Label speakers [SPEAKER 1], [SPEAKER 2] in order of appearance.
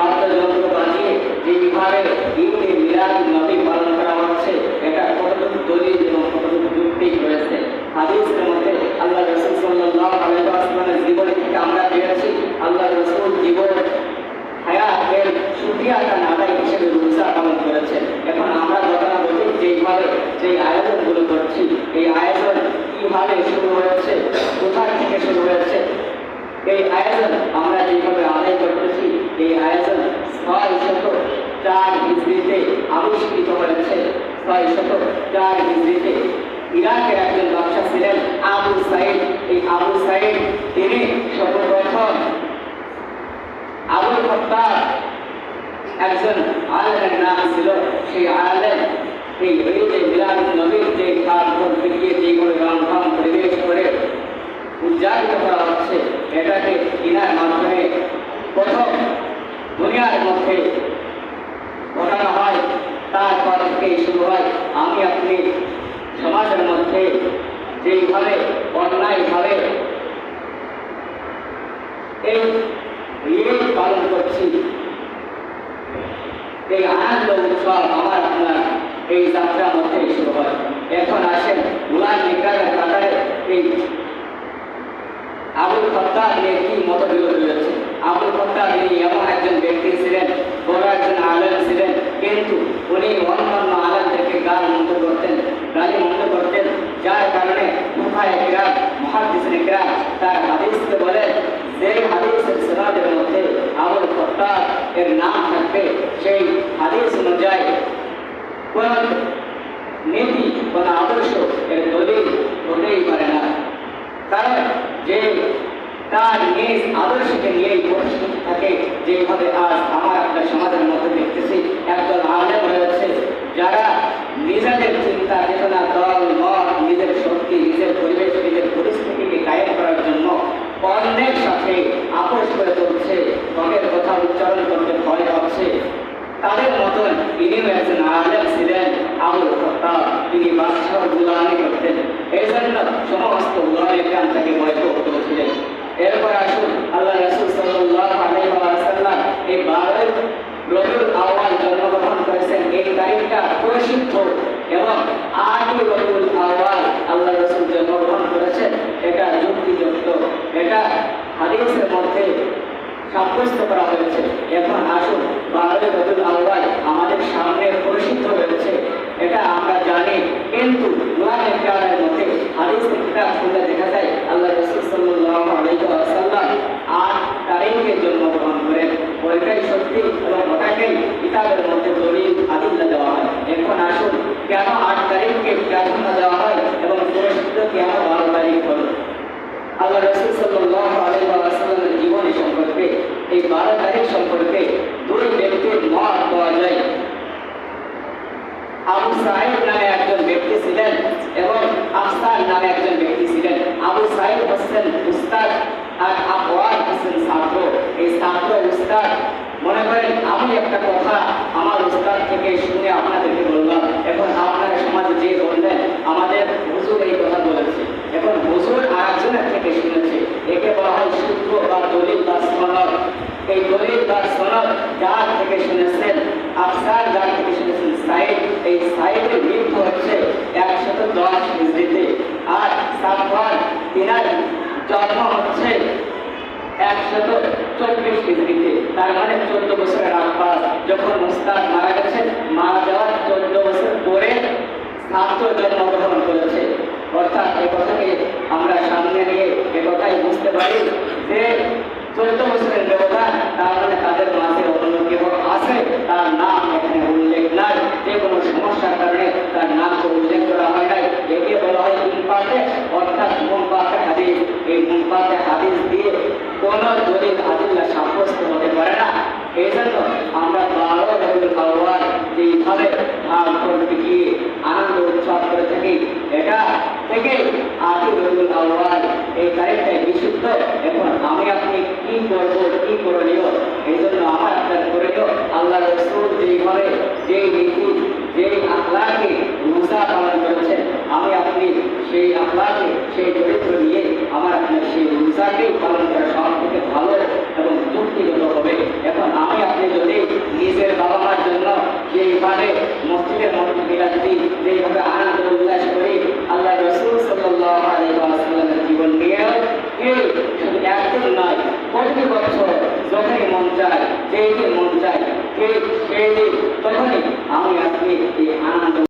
[SPEAKER 1] বাদ্যযন্ত্র বাজিয়ে যেইভাবে ঈদে মিলাদ নবী পালন করা হচ্ছে, এটা কতটুকু দলিল এবং কতটুকু যৌক্তিক রয়েছে। হাদিসের মধ্যে আল্লাহ রাসূল সাল্লাল্লাহু আলাইহি ওয়াসাল্লামের জীবনী থেকে আমরা পেয়েছি, আল্লাহ রাসূল জীবন হায়াতের সুফিয়াটা নাদাই হিসেবে রোজা পালন করেছেন। এখন আমরা ঘটনা বলি যেইভাবে যেই আয়োজনগুলো করছি, এই আয়োজন কিভাবে শুরু হয়েছে, কোথা থেকে শুরু হয়েছে, এই আয়োজন আমরা যেভাবে আদায় করতেছি, এই আয়োজন 604 হিজরিতে আবিষ্কৃত হয়েছে। 604 হিজরিতে ইরাকের একজন বাদশা ছিলেন আবু সাইদ। এই আবু সাইদ তিনি সর্বপ্রথম আবুল খাত্তাব একজন আলেমের নাম ছিল, সেই আলেম এই ঈদে মিলাদুন নবীর যে কার্যক্রম থেকে যেগুলো রংঢং পরিবেশ করে উদযাপিত করা হচ্ছে, এটাকে ইনার মাধ্যমে প্রথম দুনিয়ার মধ্যে ঘটানো হয়। তারপর থেকেই শুরু হয় আমি আপনি সমাজের মধ্যে যেইভাবে অন্যায়ভাবে এই ঈদ পালন করছি, এই আনন্দ উৎসব আমার আপনার এই যাত্রার মধ্যে শুরু হয়। এখন আসেন উলান নিকারের কাতারে এই আবুল খাত্তাব নিয়ে কি মতবিরোধ রয়েছে। আবুল খাত্তাব ইনি এমন একজন ব্যক্তি ছিলেন, বড় একজন আলেম ছিলেন, কিন্তু উনি অন্যান্য আলেমদেরকে গালি মন্দ করতেন, যার কারণে ফুকাহায়ে কিরাম, মুহাদ্দিসিনে কিরাম তার হাদিসকে বলেন যে হাদিসের সনদের মধ্যে আবুল খাত্তাব এর নাম থাকবে, সেই হাদিস অনুযায়ী কোন নীতি কোন আদর্শ এর দলিল হতেই পারে না। কারণ যে তার নিজ আদর্শকে নিয়েই পরিস্থিতি থাকে, যেভাবে আজ আমার একটা সমাজের মধ্যে দেখতেছি একদল আলেম রয়েছে যারা নিজেদের চিন্তা চেতনা, দল মত, নিজের শক্তি, নিজের পরিবেশ, নিজের পরিস্থিতিকে কায়েম করার জন্য অন্যের সাথে আপোষ করে চলছে, তবের কথা উচ্চারণ করতে ভয় পাচ্ছে। তাদের মতন ইনিও একজন আলেম ছিলেন আবুল খাত্তাব, তিনি বাদশাহর গোলামি করতেন, এই জন্য সমস্ত গোলামি প্রাণ তাকে বয়কট করেছিলেন। এরপর আসুন আল্লাহ রাসূল সাল্লাল্লাহু আলাইহি ওয়াসাল্লাম এই 12 রবিউল আউয়াল জন্মগ্রহণ করেছেন। এই তারিখটা প্রসিদ্ধ এবং 8 রবিউল আউয়াল আল্লাহ রাসূল জন্মগ্রহণ করেছেন, এটা যুক্তিযুক্ত, এটা হাদিসের মধ্যে সাব্যস্ত করা হয়েছে। এখন আসুন 12 রবিউল আউয়াল আমাদের সামনে প্রসিদ্ধ হয়েছে, এটা আমরা জানি, কিন্তু কোরআনের কিতাবের মধ্যে হাদিসের কিতাব খুলে দেখা যায় আল্লাহ রাসূল সাল্লাল্লাহু আলাইহি ওয়াসাল্লাম 8 তারিখে জন্মগ্রহণ করেন। ওইটাই সত্যি এবং ওটাকেই কিতাবের মধ্যে দলিল আদিল্লা দেওয়া হয়। এখন আসুন কেন 8 তারিখকে প্রাধান্য দেওয়া হয় এবং প্রসিদ্ধ কেন 12 তারিখ হলো। আল্লাহ রাসূল সাল্লাল্লাহু আলাইহি ওয়াসাল্লামের জীবনী সম্পর্কে এই 12 তারিখ সম্পর্কে দুই ব্যক্তির মত পাওয়া যায়। আবু সাঈদ নামে একজন ব্যক্তি ছিলেন এবং আফসার নামে একজন ব্যক্তি ছিলেন। আবু সাঈদ হোসেন উস্তাদ আর আফওয়ান হোসেন ছাত্র। এই ছাত্র উস্তাদ মনে করেন আমি একটা কথা আমার উস্তাদ থেকে শুনে আপনাদেরকে বললাম, এখন আপনারা সমাজে যে বললেন আমাদের হুজুর এই কথা বলেছে, এখন হুজুর আরেকজনের থেকে শুনেছে, একে বলা হয় সূত্র বা দলিল বা সনদ। এই দলিল বা সনদ যার থেকে শুনেছেন আফসার, যার থেকে শুনেছেন সাঈদ, এই সাঈদের মৃত্যু হচ্ছে 110 হিজরিতে, আর সাফওয়ান তিনার জন্ম হচ্ছে 124 হিজরিতে। তার মানে 14 বছরের আশপাশ। যখন উস্তাদ মারা গেছেন, মারা যাওয়ার 14 বছর পরে ছাত্র জন্মগ্রহণ করেছে। অর্থাৎ এই কথাকে আমরা সামনে নিয়ে কথাই বুঝতে পারি যে 14 বছরের ব্যবধান, তার মানে তাদের মাঝে অন্য কেউ আছে, তার নাম এখানে উল্লেখ নাই, যে কোনো সমস্যার কারণে তার নামকে উল্লেখ করা হয় নাই। একে বলা হয় মুনকাতে, অর্থাৎ মুনকাতে হাদিস। এই মুনকাতে হাদিস দিয়ে কোনো দলিল আদিল্লা সাব্যস্ত হতে পারে না। এই জন্য আমরা 12 রবিউল আউয়াল যেইভাবে ভাগ করতে গিয়ে আনন্দ উৎসব করে থাকি, এটা থেকে 8 রবিউল আউয়াল এই তারিখটাই বিশুদ্ধ। এখন আমি আপনি কি করব, কি করণীয়, এই জন্য আমার আপনার করণীয় আল্লাহ রাসূল যেইভাবে যেই নীতি যেই আখলাকে রোজা পালন করেছেন, আমি আপনি সেই আখলাকে সেই চরিত্র নিয়ে আমার আপনার সেই রোজাকেই পালন করা সব থেকে ভালো এবং যুক্তিগত হবে। এখন আমি আপনি যেভাবে মসজিদের মধ্যে বিলাস দিই, যেভাবে আনন্দ উল্লাস করি, আল্লাহ রসুল সাল্লাল্লাহু আলাইহি ওয়াসাল্লামের জীবন নিয়ে শুধু একদিন নয়, প্রতি বছর যখনই মন চায়, যেই দিন মন চায়, সেই দিন তখনই আমি আপনি এই আনন্দ